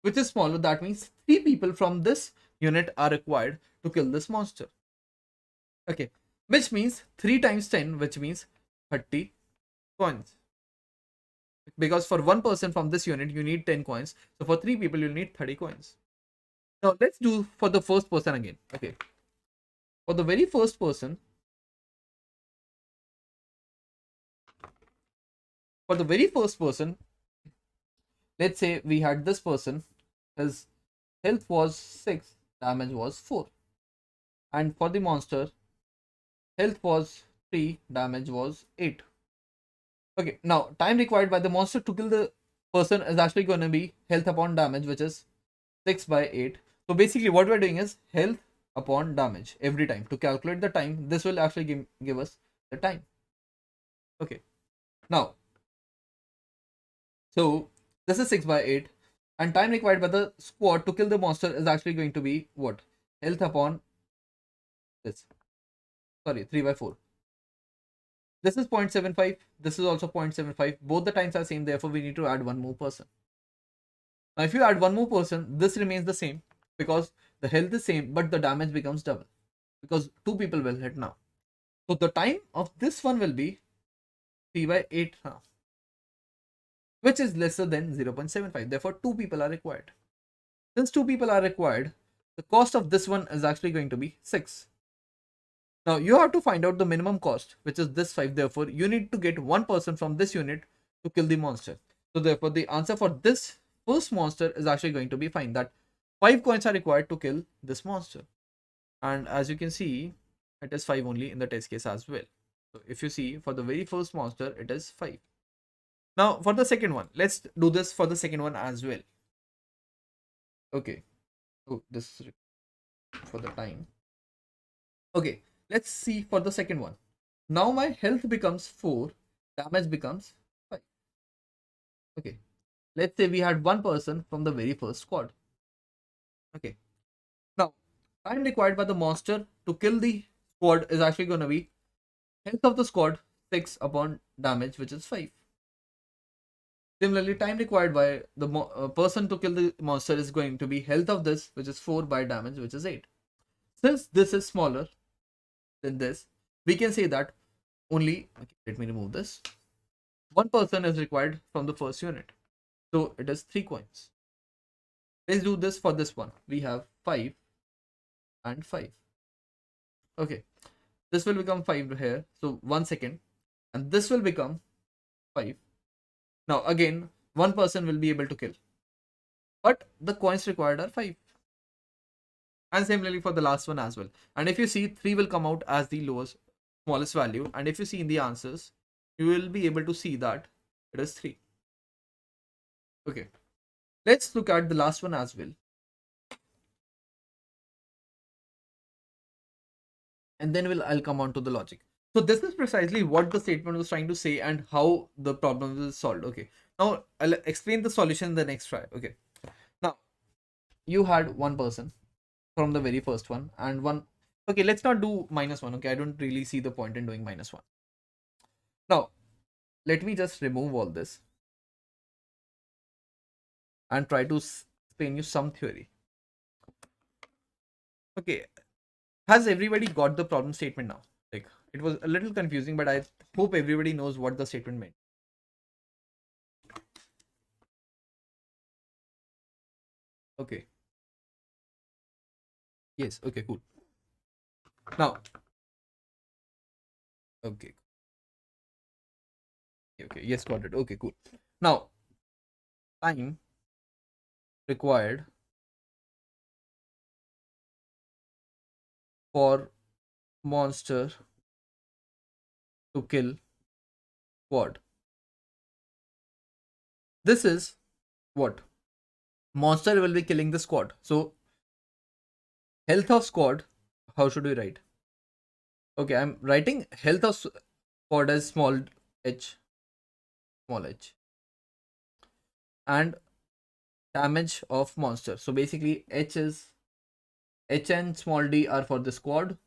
Which is smaller. That means 3 people from this unit are required to kill this monster. Okay. Which means 3 times 10, which means 30 coins. Because for one person from this unit, you need 10 coins. So for 3 people, you'll need 30 coins. Now let's do for the first person again. Okay. For the very first person, let's say we had this person, his health was 6, damage was 4. And for the monster, health was 3, damage was 8. Okay, now time required by the monster to kill the person is actually going to be health upon damage, which is 6 by 8. So basically what we're doing is health upon damage every time. To calculate the time, this will actually give us the time. Okay, now, so this is 6 by 8 and time required by the squad to kill the monster is actually going to be what? Health upon this. Sorry, 3 by 4. This is 0.75. This is also 0.75. Both the times are same. Therefore, we need to add one more person. Now, if you add one more person, this remains the same because the health is same, but the damage becomes double because 2 people will hit now. So the time of this one will be 3 by 8 now, which is lesser than 0.75. Therefore, 2 people are required. Since 2 people are required, the cost of this one is actually going to be 6. Now you have to find out the minimum cost, which is this 5. Therefore, you need to get one person from this unit to kill the monster. So therefore, the answer for this first monster is actually going to be fine, that 5 coins are required to kill this monster. And as you can see, it is 5 only in the test case as well. So if you see for the very first monster, it is 5. Now for the second one, let's do this for the second one as well. Okay. Oh, this is for the time. Okay. Let's see for the second one. Now my health becomes 4, damage becomes 5. Okay. Let's say we had one person from the very first squad. Okay. Now, time required by the monster to kill the squad is actually going to be health of the squad 6 upon damage, which is 5. Similarly, time required by the person to kill the monster is going to be health of this, which is 4 by damage, which is 8. Since this is smaller than this, we can say that only, okay, let me remove this, one person is required from the first unit. So it is 3 coins. Let's do this for this one. We have 5 and 5. Okay, this will become 5 here. So 1 second, and this will become 5. Now again, one person will be able to kill, but the coins required are 5. And similarly for the last one as well. And if you see, 3 will come out as the smallest value. And if you see in the answers, you will be able to see that it is 3. Okay. Let's look at the last one as well. And then I'll come on to the logic. So this is precisely what the statement was trying to say and how the problem is solved. Okay. Now I'll explain the solution in the next try. Okay. Now you had one person from the very first one and one Okay, let's not do -1. Okay, I don't really see the point in doing -1. Now, let me just remove all this and try to explain you some theory. Okay, has everybody got the problem statement now? Like, it was a little confusing, but I hope everybody knows what the statement meant. Okay. Yes. Okay, cool. Now, okay. Okay. Yes, got it. Okay, cool. Now, time required for monster to kill squad. This is what? Monster will be killing the squad. So, health of squad, how should we write? Okay, I'm writing health of squad as h, small h, and damage of monster. So basically, H and small d are for the squad,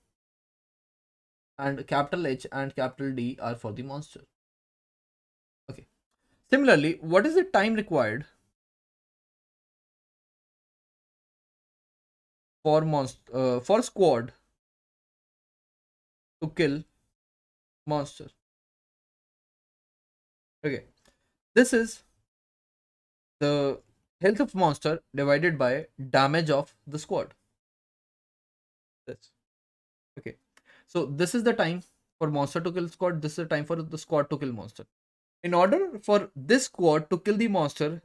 and capital H and capital D are for the monster. Okay. Similarly, what is the time required for for squad to kill monster? Okay, this is the health of monster divided by damage of the squad. This. Okay. So this is the time for monster to kill squad. This is the time for the squad to kill monster. In order for this squad to kill the monster,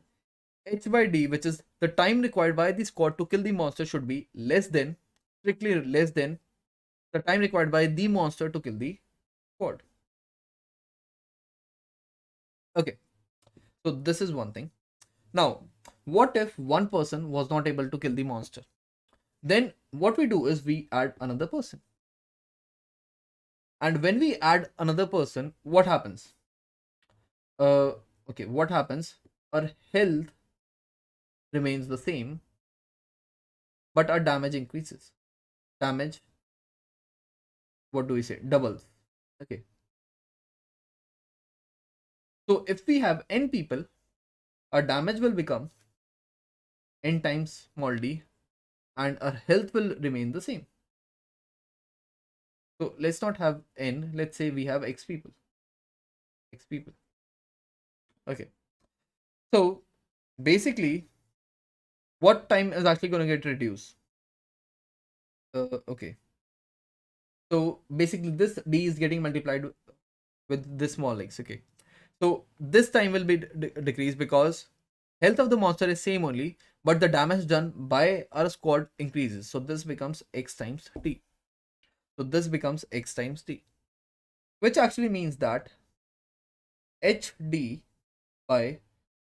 H by D, which is the time required by the squad to kill the monster, should be less than, strictly less than, the time required by the monster to kill the squad. Okay, so this is one thing. Now, what if one person was not able to kill the monster? Then what we do is we add another person. And when we add another person, what happens? Uh, okay, what happens? Our health remains the same, but our damage increases. Damage, what do we say? Doubles. Okay. So if we have n people, our damage will become n times small d, and our health will remain the same. So let's not have n, let's say we have x people. X people. Okay. So basically, what time is actually going to get reduced? Okay. So basically, this d is getting multiplied with this small x. Okay. So this time will be decreased because health of the monster is same only, but the damage done by our squad increases. So this becomes x times t. So this becomes x times t, which actually means that hd by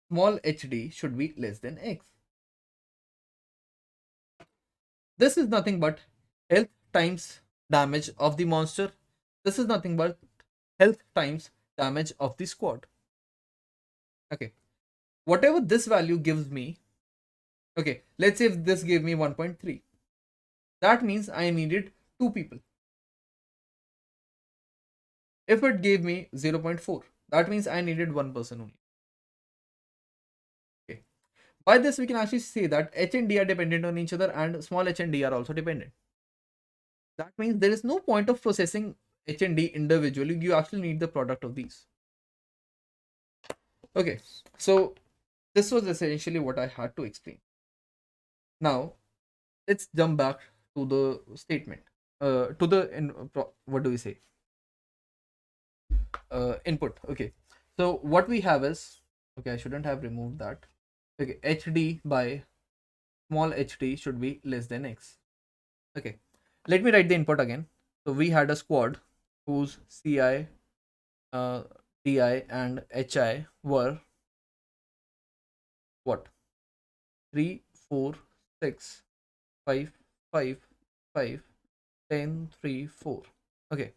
small hd should be less than x. This is nothing but health times damage of the monster. This is nothing but health times damage of the squad. Okay. Whatever this value gives me, okay, let's say if this gave me 1.3. That means I needed 2 people. If it gave me 0.4, that means I needed 1 person only. Okay. By this, we can actually say that H and D are dependent on each other and small h and D are also dependent. That means there is no point of processing H and D individually. You actually need the product of these. Okay. So this was essentially what I had to explain. Now, let's jump back to the statement. To the, what do we say? Input. Okay. So what we have is, okay, I shouldn't have removed that. Okay, hd by small hd should be less than x. Okay, let me write the input again. So we had a squad whose ci, di and hi were what? 3, 4, 6, 5, 5, 5, 10, 3, 4. Okay,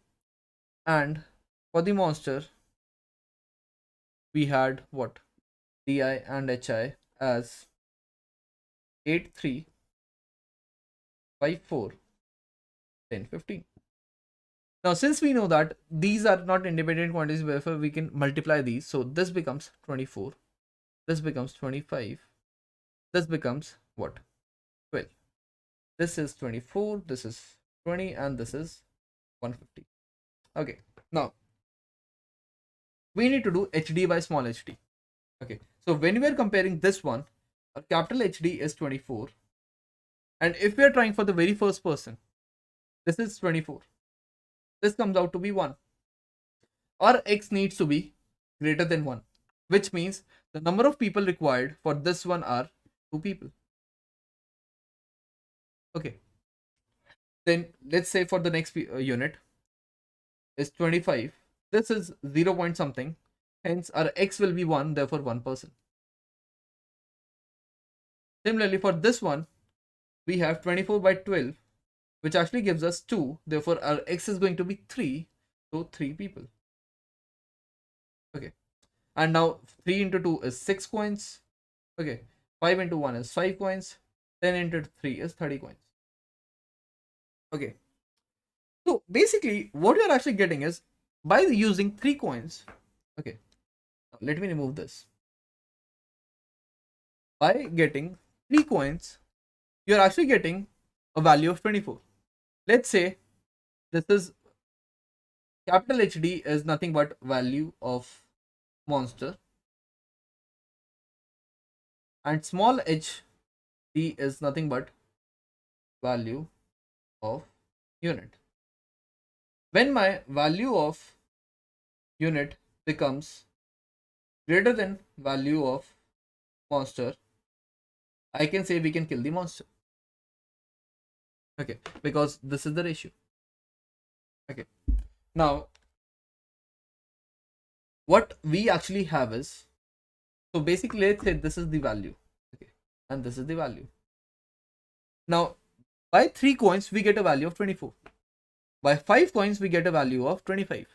and for the monster we had what? Di and hi as 8, 3, 5, 4, 10, 15. Now, since we know that these are not independent quantities, therefore we can multiply these. So this becomes 24. This becomes 25. This becomes what? 12. This is 24. This is 20. And this is 150. Okay. Now, we need to do HD by small hd. Okay. So when we are comparing this one, a capital HD is 24. And if we are trying for the very first person, this is 24. This comes out to be 1. Our x needs to be greater than 1, which means the number of people required for this one are 2 people. Okay. Then let's say for the next unit is 25. This is 0 point something. Hence our x will be 1, therefore 1 person. Similarly for this one, we have 24 by 12, which actually gives us 2. Therefore our x is going to be 3. So 3 people. Okay. And now 3 into 2 is 6 coins. Okay. 5 into 1 is 5 coins. 10 into 3 is 30 coins. Okay. So basically what you're actually getting is by using 3 coins. Okay. Let me remove this. By getting 3 coins, you're actually getting a value of 24. Let's say this is capital HD is nothing but value of monster, and small hd is nothing but value of unit. When my value of unit becomes greater than value of monster, I can say we can kill the monster. Okay, because this is the ratio. Okay, now what we actually have is, so basically let's say this is the value. Okay, and this is the value. Now by 3 coins we get a value of 24. By 5 coins we get a value of 25.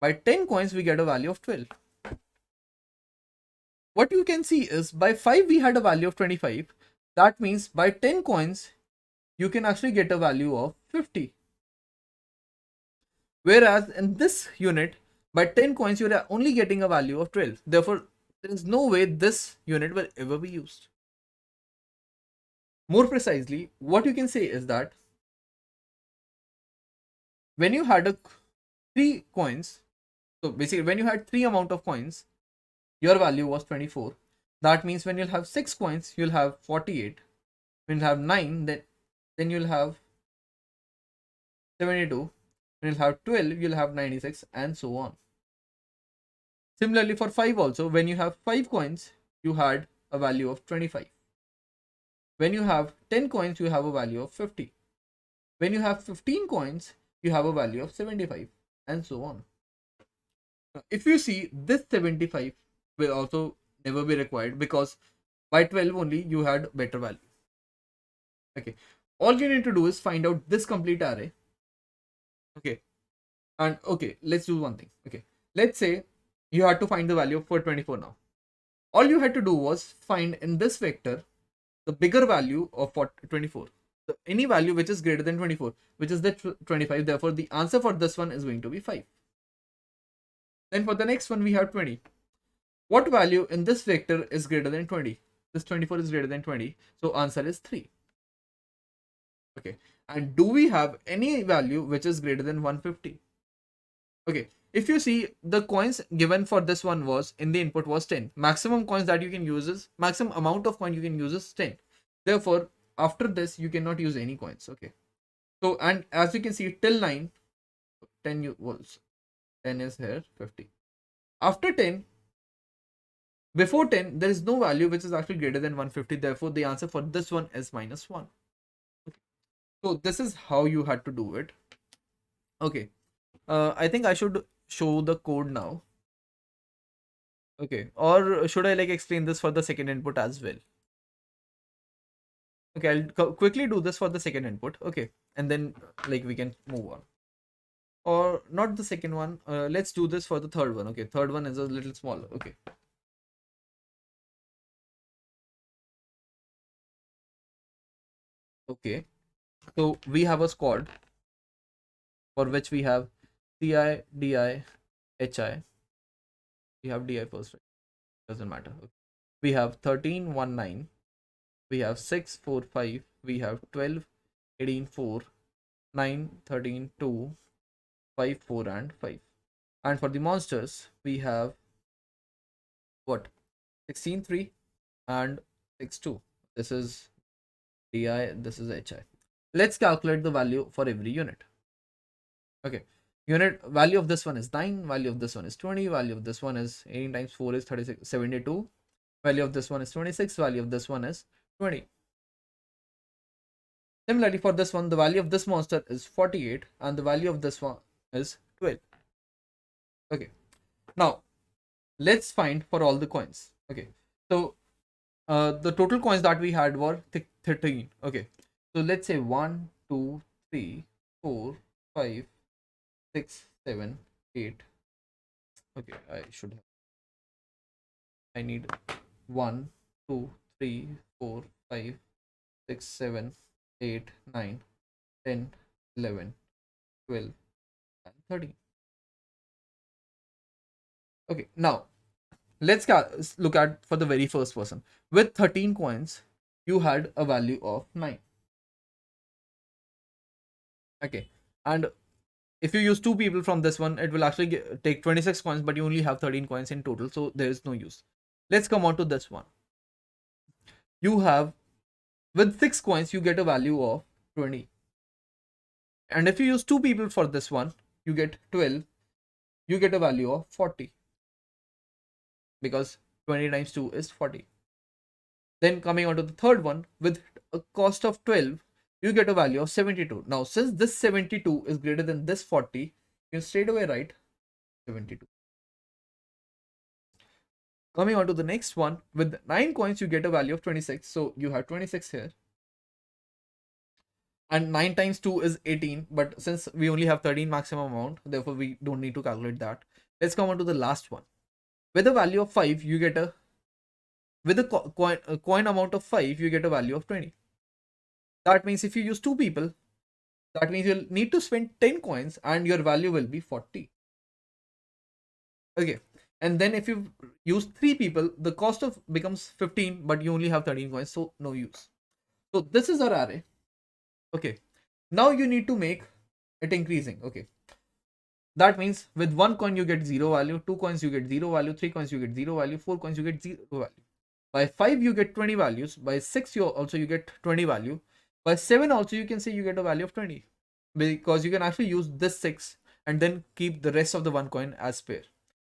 By 10 coins we get a value of 12. What you can see is by 5 we had a value of 25. That means by 10 coins you can actually get a value of 50. Whereas in this unit, by 10 coins you are only getting a value of 12. Therefore, there is no way this unit will ever be used. More precisely, what you can say is that when you had 3 coins, so basically when you had 3 amount of coins, your value was 24. That means when you'll have 6 coins, you'll have 48. When you'll have 9, then you'll have 72. When you'll have 12, you'll have 96, and so on. Similarly for 5 also, when you have 5 coins, you had a value of 25. When you have 10 coins, you have a value of 50. When you have 15 coins, you have a value of 75, and so on. If you see, this 75 will also never be required because by 12 only you had better value. Okay, all you need to do is find out this complete array. Okay, and okay, let's do one thing. Okay, let's say you had to find the value for 24 now. All you had to do was find in this vector the bigger value of 24. So any value which is greater than 24, which is the 25. Therefore, the answer for this one is going to be 5. Then for the next one, we have 20. What value in this vector is greater than 20? This 24 is greater than 20. So answer is 3. Okay. And do we have any value which is greater than 150? Okay. If you see, the coins given for this one was in the input was 10. Maximum coins that you can use is, maximum amount of coin you can use is 10. Therefore, after this, you cannot use any coins. Okay. So, and as you can see, till 9, 10 was 10 is here, 50. After 10, before 10, there is no value which is actually greater than 150. Therefore, the answer for this one is -1. Okay. So this is how you had to do it. Okay. I think I should show the code now. Okay. Or should I like explain this for the second input as well? Okay, I'll quickly do this for the second input. Okay. And then like we can move on. Or not the second one. Let's do this for the third one. Okay. Third one is a little smaller. Okay. Okay. So we have a squad. for which we have CI, DI, HI. We have DI first, right? Doesn't matter. Okay. We have 13, 1, 9. We have 6, 4, 5. We have 12, 18, 4, 9, 13, 2, 5, 4, and 5. And for the monsters, we have what? 16, 3 and 6, 2. This is DI, this is HI. Let's calculate the value for every unit. Okay. Unit value of this one is 9, value of this one is 20, value of this one is 18 times 4 is 36, 72. Value of this one is 26, value of this one is 20. Similarly, for this one, the value of this monster is 48 and the value of this one is 12. Okay. Now, let's find for all the coins. Okay. So, the total coins that we had were 13. Okay. So, let's say 1, 2, 3, 4, 5, 6, 7, 8. Okay. I need 1, 2, 3, 4, 5, 6, 7, 8, 9, 10, 11, 12, and 13. Okay, now let's look at for the very first person. With 13 coins, you had a value of 9. Okay, and if you use 2 people from this one, it will actually take 26 coins, but you only have 13 coins in total, so there is no use. Let's come on to this one. You have, with 6 coins, you get a value of 20. And if you use 2 people for this one, you get 12. You get a value of 40. Because 20 times 2 is 40. Then coming on to the third one, with a cost of 12, you get a value of 72. Now, since this 72 is greater than this 40, you can straight away write 72. Coming on to the next one, with 9 coins, you get a value of 26. So you have 26 here. And 9 times 2 is 18. But since we only have 13 maximum amount, therefore we don't need to calculate that. Let's come on to the last one. With a value of 5, you get a, with a coin amount of 5, you get a value of 20. That means if you use 2 people, that means you'll need to spend 10 coins and your value will be 40. Okay. And then if you use 3 people, the cost of becomes 15, but you only have 13 coins, so no use. So this is our array. Okay. Now you need to make it increasing. Okay. That means with 1 coin you get 0 value, 2 coins you get 0 value, 3 coins you get 0 value, 4 coins you get 0 value. By 5 you get 20 values. By 6 you get 20 value. By 7 also you can say you get a value of 20. Because you can actually use this 6 and then keep the rest of the 1 coin as spare.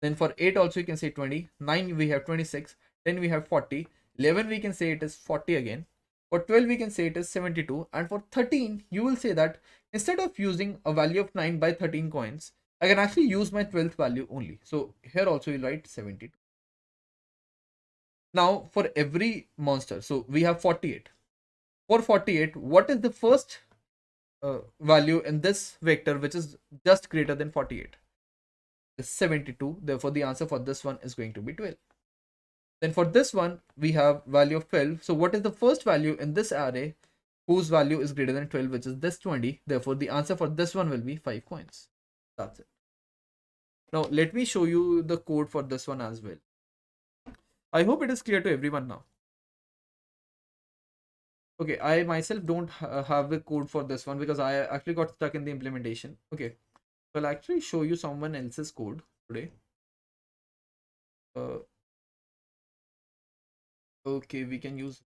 Then for 8 also you can say 20. 9 we have 26. 10 we have 40. 11 we can say it is 40 again. For 12 we can say it is 72. And for 13 you will say that instead of using a value of 9 by 13 coins, I can actually use my 12th value only. So here also you'll write 72. Now for every monster, so we have 48. For 48, what is the first value in this vector which is just greater than 48? Is 72. Therefore the answer for this one is going to be 12. Then for this one, we have value of 12. So what is the first value in this array whose value is greater than 12, which is this 20? Therefore the answer for this one will be 5 coins. That's it. Now let me show you the code for this one as well. I hope it is clear to everyone now. Okay, I myself don't have the code for this one because I actually got stuck in the implementation. Okay, so I'll actually show you someone else's code today. Okay, we can use.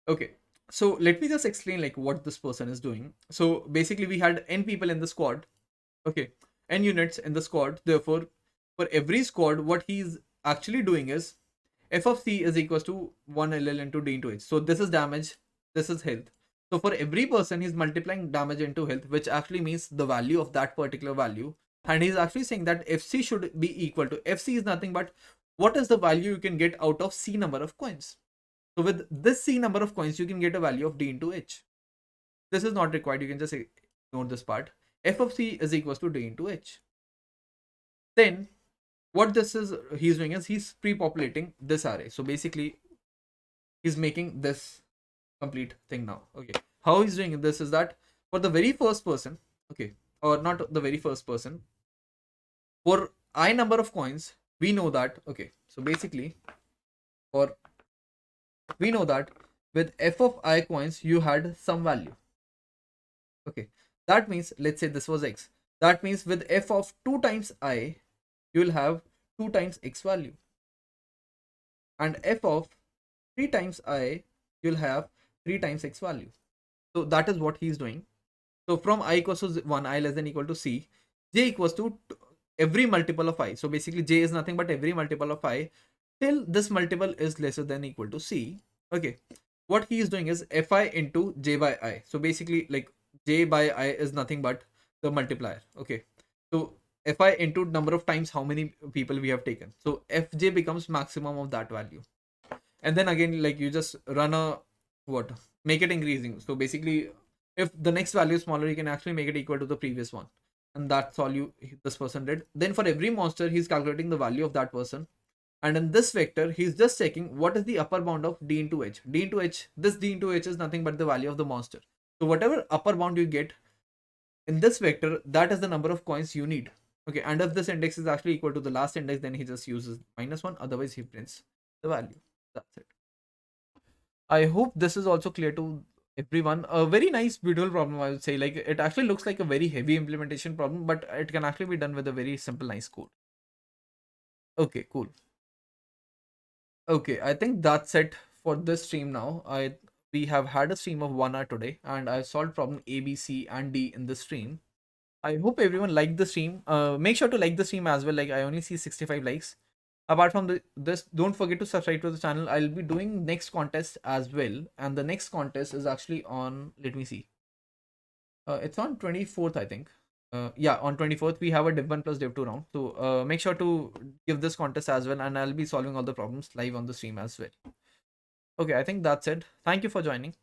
Okay, so let me just explain like what this person is doing. So basically we had n people in the squad. Okay, n units in the squad. Therefore, for every squad, what he's actually doing is f of c is equals to 1 ll into d into h. So this is damage, this is health. So for every person, he's multiplying damage into health, which actually means the value of that particular value. And he's actually saying that fc should be equal to, fc is nothing but what is the value you can get out of c number of coins. So with this c number of coins, you can get a value of d into h. This is not required. You can just ignore this part. F of c is equals to d into h. Then what he's doing is he's pre-populating this array. So basically he's making this complete thing now. Okay. how he's doing this is that for the very first person, okay, or not the very first person, for I number of coins, we know that, okay, so basically, for we know that with f of I coins, you had some value. Okay, that means let's say this was x. That means with f of 2 times I, you will have 2 times x value. And f of 3 times I, you'll have 3 times x value. So that is what he's doing. So from I equals to 1, I less than equal to c, j equals to every multiple of I. So basically j is nothing but every multiple of I till this multiple is lesser than equal to c. Okay, what he is doing is fi into j by I. So basically like j by I is nothing but the multiplier. Okay, so fi into number of times how many people we have taken. So fj becomes maximum of that value. And then again, like you just run a what, make it increasing. So basically if the next value is smaller, you can actually make it equal to the previous one. And that's all this person did. Then for every monster, he's calculating the value of that person. And in this vector, he's just checking what is the upper bound of d into h. D into h, this d into h is nothing but the value of the monster. So whatever upper bound you get in this vector, that is the number of coins you need. Okay, and if this index is actually equal to the last index, then he just uses -1, otherwise he prints the value. That's it. I hope this is also clear to everyone. A very nice, beautiful problem, I would say. Like it actually looks like a very heavy implementation problem, but it can actually be done with a very simple, nice code. Okay, cool. Okay, I think that's it for this stream now. We have had a stream of 1 hour today, and I solved problem A, B, C, and D in this stream. I hope everyone liked the stream. Make sure to like the stream as well. Like I only see 65 likes. Apart from this, don't forget to subscribe to the channel. I'll be doing next contest as well, and the next contest is actually on. Let me see. It's on 24th, I think. Yeah, on 24th we have a Div-1 plus Div-2 round. So make sure to give this contest as well, and I'll be solving all the problems live on the stream as well. Okay, I think that's it. Thank you for joining.